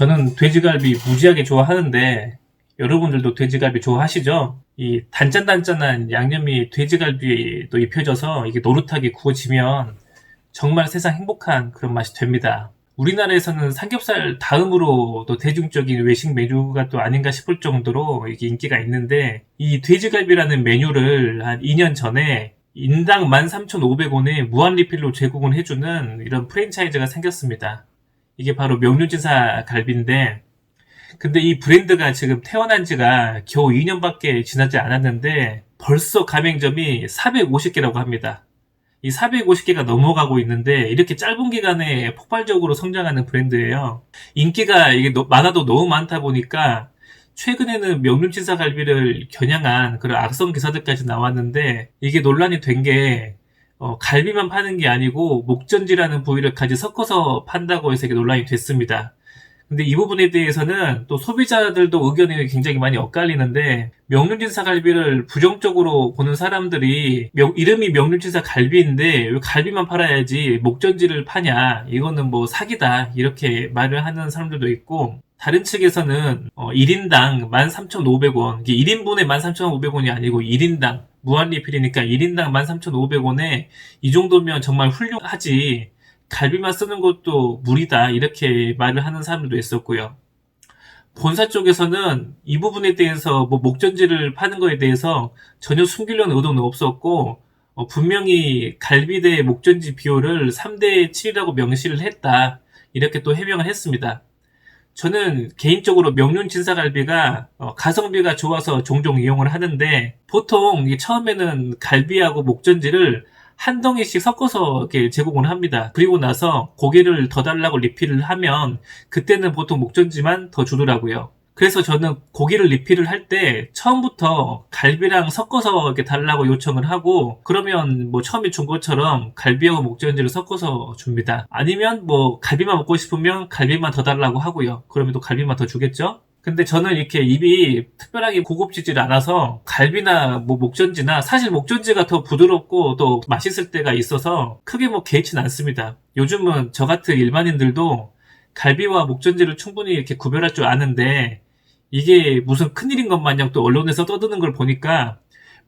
저는 돼지갈비 무지하게 좋아하는데 여러분들도 돼지갈비 좋아하시죠? 이 단짠단짠한 양념이 돼지갈비에 또 입혀져서 이게 노릇하게 구워지면 정말 세상 행복한 그런 맛이 됩니다. 우리나라에서는 삼겹살 다음으로 또 대중적인 외식 메뉴가 또 아닌가 싶을 정도로 이게 인기가 있는데, 이 돼지갈비라는 메뉴를 한 2년 전에 인당 13,500원에 무한 리필로 제공을 해주는 이런 프랜차이즈가 생겼습니다. 이게 바로 명륜진사 갈비인데, 근데 이 브랜드가 지금 태어난 지가 겨우 2년밖에 지나지 않았는데 벌써 가맹점이 450개라고 합니다. 이 450개가 넘어가고 있는데 이렇게 짧은 기간에 폭발적으로 성장하는 브랜드예요. 인기가 이게 많아도 너무 많다 보니까 최근에는 명륜진사 갈비를 겨냥한 그런 악성 기사들까지 나왔는데, 이게 논란이 된 게 갈비만 파는 게 아니고 목전지라는 부위를 같이 섞어서 판다고 해서 이게 논란이 됐습니다. 근데 이 부분에 대해서는 또 소비자들도 의견이 굉장히 많이 엇갈리는데, 명륜진사 갈비를 부정적으로 보는 사람들이 이름이 명륜진사 갈비인데 왜 갈비만 팔아야지 목전지를 파냐, 이거는 뭐 사기다, 이렇게 말을 하는 사람들도 있고, 다른 측에서는 1인당 13,500원, 이게 1인분에 13,500원이 아니고 1인당 무한리필이니까 1인당 13,500원에 이 정도면 정말 훌륭하지, 갈비만 쓰는 것도 무리다, 이렇게 말을 하는 사람들도 있었고요. 본사 쪽에서는 이 부분에 대해서 뭐 목전지를 파는 거에 대해서 전혀 숨기려는 의도는 없었고, 분명히 갈비 대 목전지 비율을 3대 7이라고 명시를 했다, 이렇게 또 해명을 했습니다. 저는 개인적으로 명륜진사갈비가 가성비가 좋아서 종종 이용을 하는데, 보통 처음에는 갈비하고 목전지를 한 덩이씩 섞어서 이렇게 제공을 합니다. 그리고 나서 고기를 더 달라고 리필을 하면 그때는 보통 목전지만 더 주더라고요. 그래서 저는 고기를 리필을 할 때 처음부터 갈비랑 섞어서 이렇게 달라고 요청을 하고, 그러면 뭐 처음에 준 것처럼 갈비하고 목전지를 섞어서 줍니다. 아니면 뭐 갈비만 먹고 싶으면 갈비만 더 달라고 하고요. 그러면 또 갈비만 더 주겠죠? 근데 저는 이렇게 입이 특별하게 고급지질 않아서 갈비나 뭐 목전지나, 사실 목전지가 더 부드럽고 또 맛있을 때가 있어서 크게 뭐 개의치는 않습니다. 요즘은 저 같은 일반인들도 갈비와 목전지를 충분히 이렇게 구별할 줄 아는데, 이게 무슨 큰일인 것 마냥 또 언론에서 떠드는 걸 보니까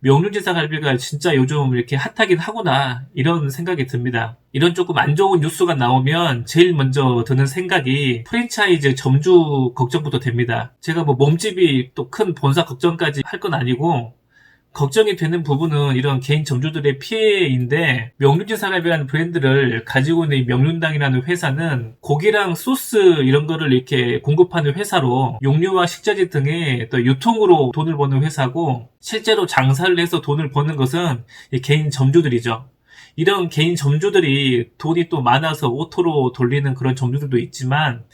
명륜진사 갈비가 진짜 요즘 이렇게 핫하긴 하구나, 이런 생각이 듭니다. 이런 조금 안 좋은 뉴스가 나오면 제일 먼저 드는 생각이 프랜차이즈 점주 걱정부터 됩니다. 제가 뭐 몸집이 또 큰 본사 걱정까지 할 건 아니고, 걱정이 되는 부분은 이런 개인 점주들의 피해인데, 명륜진사 갈비라는 브랜드를 가지고 있는 이 명륜당이라는 회사는 고기랑 소스 이런 거를 이렇게 공급하는 회사로, 용료와 식자재 등의 또 유통으로 돈을 버는 회사고, 실제로 장사를 해서 돈을 버는 것은 이 개인 점주들이죠. 이런 개인 점주들이 돈이 또 많아서 오토로 돌리는 그런 점주들도 있지만,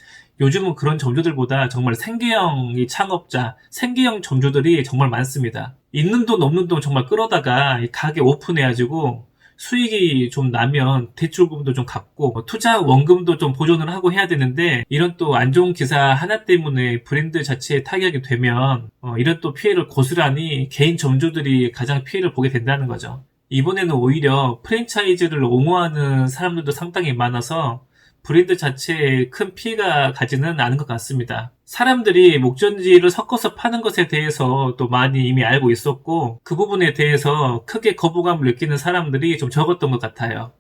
요즘은 그런 점주들보다 정말 생계형 창업자, 생계형 점주들이 정말 많습니다. 있는 돈 없는 돈 정말 끌어다가 가게 오픈해가지고 수익이 좀 나면 대출금도 좀 갚고 투자 원금도 좀 보존을 하고 해야 되는데, 이런 또 안 좋은 기사 하나 때문에 브랜드 자체에 타격이 되면 이런 또 피해를 고스란히 개인 점주들이 가장 피해를 보게 된다는 거죠. 이번에는 오히려 프랜차이즈를 옹호하는 사람들도 상당히 많아서 브랜드 자체에 큰 피해가 가지는 않은 것 같습니다. 사람들이 목전지를 섞어서 파는 것에 대해서 또 많이 이미 알고 있었고, 그 부분에 대해서 크게 거부감을 느끼는 사람들이 좀 적었던 것 같아요.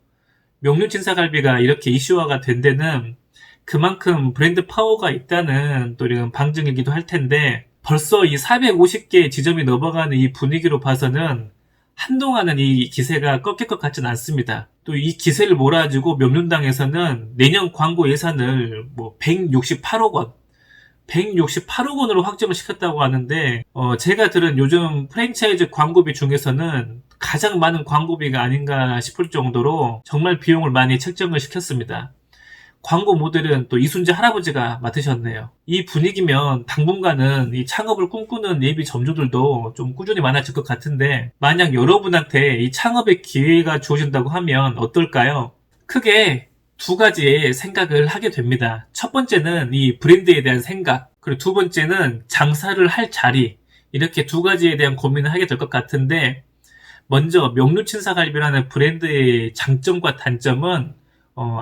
명륜진사갈비가 이렇게 이슈화가 된 데는 그만큼 브랜드 파워가 있다는 또 이런 방증이기도 할 텐데, 벌써 이 450개 지점이 넘어가는 이 분위기로 봐서는 한동안은 이 기세가 꺾일 것 같지는 않습니다. 또 이 기세를 몰아주고 명륜당에서는 내년 광고 예산을 뭐 168억 원, 168억 원으로 확정을 시켰다고 하는데, 제가 들은 요즘 프랜차이즈 광고비 중에서는 가장 많은 광고비가 아닌가 싶을 정도로 정말 비용을 많이 책정을 시켰습니다. 광고 모델은 또 이순재 할아버지가 맡으셨네요. 이 분위기면 당분간은 이 창업을 꿈꾸는 예비 점주들도 좀 꾸준히 많아질 것 같은데, 만약 여러분한테 이 창업의 기회가 주어진다고 하면 어떨까요? 크게 두 가지의 생각을 하게 됩니다. 첫 번째는 이 브랜드에 대한 생각, 그리고 두 번째는 장사를 할 자리, 이렇게 두 가지에 대한 고민을 하게 될 것 같은데, 먼저 명륜진사갈비라는 브랜드의 장점과 단점은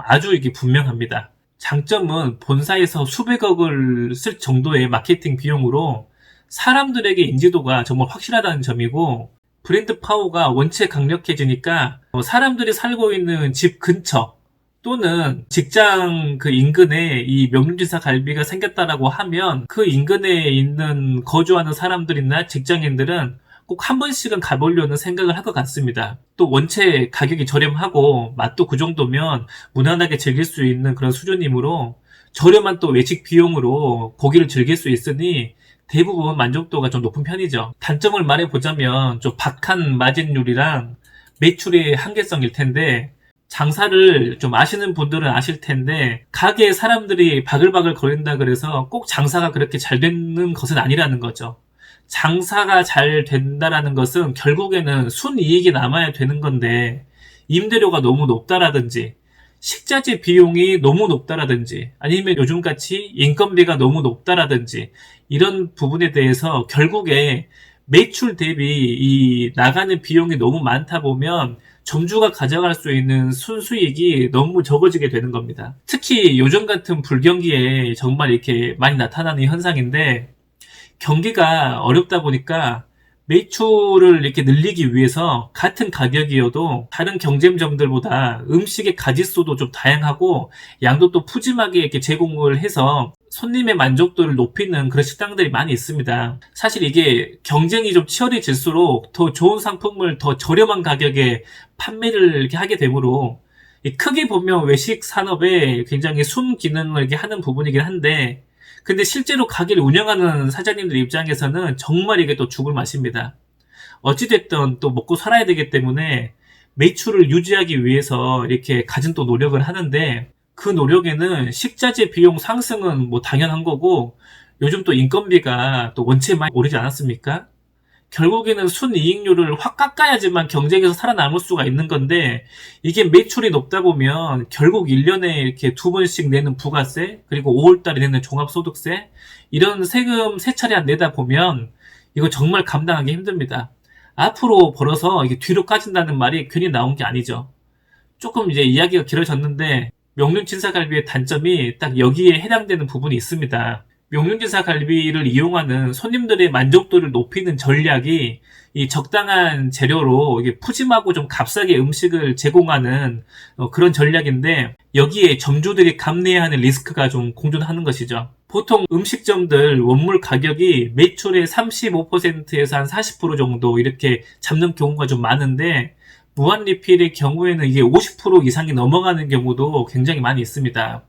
아주 이게 분명합니다. 장점은 본사에서 수백억을 쓸 정도의 마케팅 비용으로 사람들에게 인지도가 정말 확실하다는 점이고, 브랜드 파워가 원체 강력해지니까 사람들이 살고 있는 집 근처 또는 직장 그 인근에 이 명륜지사 갈비가 생겼다라고 하면 그 인근에 있는 거주하는 사람들이나 직장인들은 꼭 한 번씩은 가보려는 생각을 할 것 같습니다. 또 원체 가격이 저렴하고 맛도 그 정도면 무난하게 즐길 수 있는 그런 수준이므로 저렴한 또 외식 비용으로 고기를 즐길 수 있으니 대부분 만족도가 좀 높은 편이죠. 단점을 말해보자면 좀 박한 마진율이랑 매출의 한계성일 텐데, 장사를 좀 아시는 분들은 아실 텐데 가게에 사람들이 바글바글 거린다 그래서 꼭 장사가 그렇게 잘 되는 것은 아니라는 거죠. 장사가 잘 된다라는 것은 결국에는 순이익이 남아야 되는 건데, 임대료가 너무 높다라든지 식자재 비용이 너무 높다라든지 아니면 요즘같이 인건비가 너무 높다라든지 이런 부분에 대해서 결국에 매출 대비 이 나가는 비용이 너무 많다 보면 점주가 가져갈 수 있는 순수익이 너무 적어지게 되는 겁니다. 특히 요즘 같은 불경기에 정말 이렇게 많이 나타나는 현상인데, 경기가 어렵다 보니까 매출을 이렇게 늘리기 위해서 같은 가격이어도 다른 경쟁점들보다 음식의 가짓수도 좀 다양하고 양도 또 푸짐하게 이렇게 제공을 해서 손님의 만족도를 높이는 그런 식당들이 많이 있습니다. 사실 이게 경쟁이 좀 치열해질수록 더 좋은 상품을 더 저렴한 가격에 판매를 이렇게 하게 되므로, 크게 보면 외식 산업에 굉장히 순기능을 이렇게 하는 부분이긴 한데, 근데 실제로 가게를 운영하는 사장님들 입장에서는 정말 이게 또 죽을 맛입니다. 어찌됐든 또 먹고 살아야 되기 때문에 매출을 유지하기 위해서 이렇게 갖은 또 노력을 하는데, 그 노력에는 식자재 비용 상승은 뭐 당연한 거고, 요즘 또 인건비가 또 원체 많이 오르지 않았습니까? 결국에는 순이익률을 확 깎아야지만 경쟁에서 살아남을 수가 있는 건데, 이게 매출이 높다 보면 결국 1년에 이렇게 2번씩 내는 부가세, 그리고 5월달에 내는 종합소득세, 이런 세금 3차례 내다 보면 이거 정말 감당하기 힘듭니다. 앞으로 벌어서 이게 뒤로 까진다는 말이 괜히 나온 게 아니죠. 조금 이제 이야기가 길어졌는데, 명륜진사갈비의 단점이 딱 여기에 해당되는 부분이 있습니다. 명륜진사갈비를 이용하는 손님들의 만족도를 높이는 전략이 이 적당한 재료로 이게 푸짐하고 좀 값싸게 음식을 제공하는 그런 전략인데, 여기에 점주들이 감내해야 하는 리스크가 좀 공존하는 것이죠. 보통 음식점들 원물 가격이 매출의 35%에서 한 40% 정도 이렇게 잡는 경우가 좀 많은데, 무한리필의 경우에는 이게 50% 이상이 넘어가는 경우도 굉장히 많이 있습니다.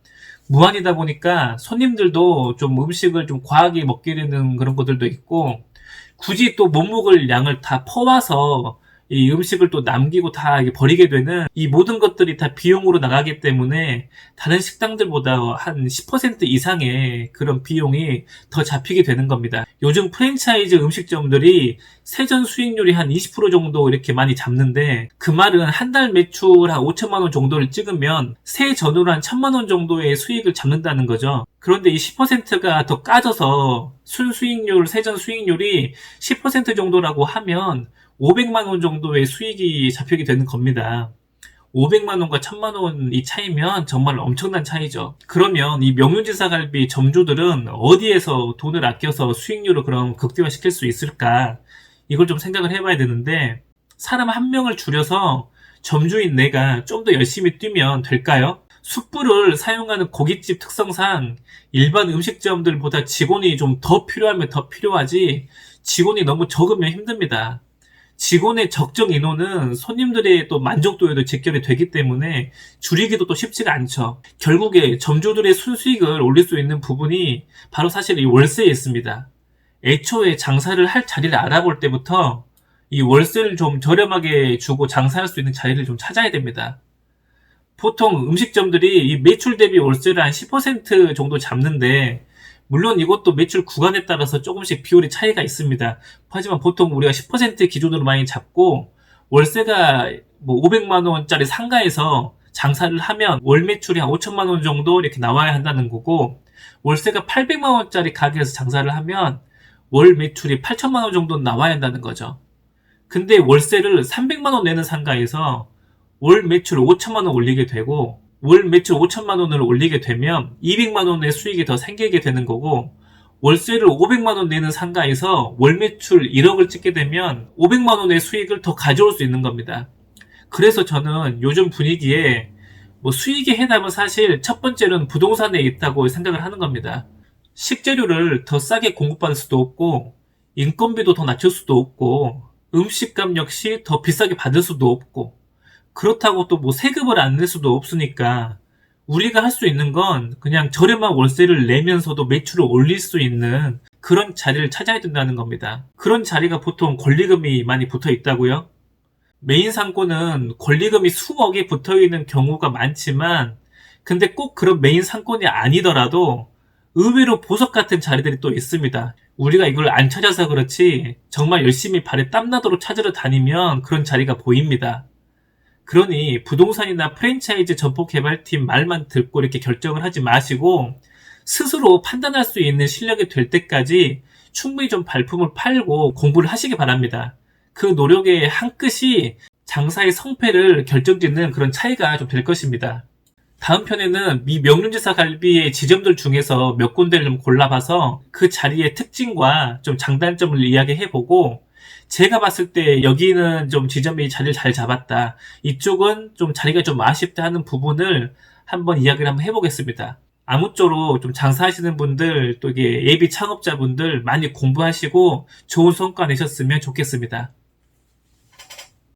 무한이다 보니까 손님들도 좀 음식을 좀 과하게 먹게 되는 그런 것들도 있고, 굳이 또 못 먹을 양을 다 퍼와서 이 음식을 또 남기고 다 버리게 되는 이 모든 것들이 다 비용으로 나가기 때문에 다른 식당들보다 한 10% 이상의 그런 비용이 더 잡히게 되는 겁니다. 요즘 프랜차이즈 음식점들이 세전 수익률이 한 20% 정도 이렇게 많이 잡는데, 그 말은 한 달 매출 한 5천만 원 정도를 찍으면 세 전후로 한 1,000만 원 정도의 수익을 잡는다는 거죠. 그런데 이 10%가 더 까져서 순수익률, 세전 수익률이 10% 정도라고 하면 500만 원 정도의 수익이 잡히게 되는 겁니다. 500만 원과 1000만 원이 차이면 정말 엄청난 차이죠. 그러면 이 명륜지사갈비 점주들은 어디에서 돈을 아껴서 수익률을 그럼 극대화시킬 수 있을까? 이걸 좀 생각을 해봐야 되는데, 사람 한 명을 줄여서 점주인 내가 좀 더 열심히 뛰면 될까요? 숯불을 사용하는 고깃집 특성상 일반 음식점들보다 직원이 좀 더 필요하면 더 필요하지, 직원이 너무 적으면 힘듭니다. 직원의 적정 인원은 손님들의 또 만족도에도 직결이 되기 때문에 줄이기도 또 쉽지가 않죠. 결국에 점주들의 순수익을 올릴 수 있는 부분이 바로 사실 이 월세에 있습니다. 애초에 장사를 할 자리를 알아볼 때부터 이 월세를 좀 저렴하게 주고 장사할 수 있는 자리를 좀 찾아야 됩니다. 보통 음식점들이 이 매출 대비 월세를 한 10% 정도 잡는데, 물론 이것도 매출 구간에 따라서 조금씩 비율의 차이가 있습니다. 하지만 보통 우리가 10% 기준으로 많이 잡고, 월세가 뭐 500만 원짜리 상가에서 장사를 하면 월 매출이 한 5천만 원 정도 이렇게 나와야 한다는 거고, 월세가 800만 원짜리 가게에서 장사를 하면 월 매출이 8천만 원 정도 나와야 한다는 거죠. 근데 월세를 300만 원 내는 상가에서 월 매출 5천만 원 올리게 되고, 월 매출 5천만 원을 올리게 되면 200만 원의 수익이 더 생기게 되는 거고, 월세를 500만 원 내는 상가에서 월 매출 1억을 찍게 되면 500만 원의 수익을 더 가져올 수 있는 겁니다. 그래서 저는 요즘 분위기에 뭐 수익의 해답은 사실 첫 번째는 부동산에 있다고 생각을 하는 겁니다. 식재료를 더 싸게 공급받을 수도 없고, 인건비도 더 낮출 수도 없고, 음식값 역시 더 비싸게 받을 수도 없고, 그렇다고 또 뭐 세금을 안 낼 수도 없으니까 우리가 할 수 있는 건 그냥 저렴한 월세를 내면서도 매출을 올릴 수 있는 그런 자리를 찾아야 된다는 겁니다. 그런 자리가 보통 권리금이 많이 붙어 있다고요. 메인 상권은 권리금이 수억에 붙어 있는 경우가 많지만, 근데 꼭 그런 메인 상권이 아니더라도 의외로 보석 같은 자리들이 또 있습니다. 우리가 이걸 안 찾아서 그렇지 정말 열심히 발에 땀나도록 찾으러 다니면 그런 자리가 보입니다. 그러니 부동산이나 프랜차이즈 점포개발팀 말만 듣고 이렇게 결정을 하지 마시고 스스로 판단할 수 있는 실력이 될 때까지 충분히 좀 발품을 팔고 공부를 하시기 바랍니다. 그 노력의 한 끗이 장사의 성패를 결정짓는 그런 차이가 좀 될 것입니다. 다음 편에는 미 명륜지사 갈비의 지점들 중에서 몇 군데를 좀 골라봐서 그 자리의 특징과 좀 장단점을 이야기해보고, 제가 봤을 때 여기는 좀 지점이 자리를 잘 잡았다, 이쪽은 좀 자리가 좀 아쉽다 하는 부분을 한번 이야기를 한번 해보겠습니다. 아무쪼록 좀 장사하시는 분들, 또 이게 예비 창업자분들 많이 공부하시고 좋은 성과 내셨으면 좋겠습니다.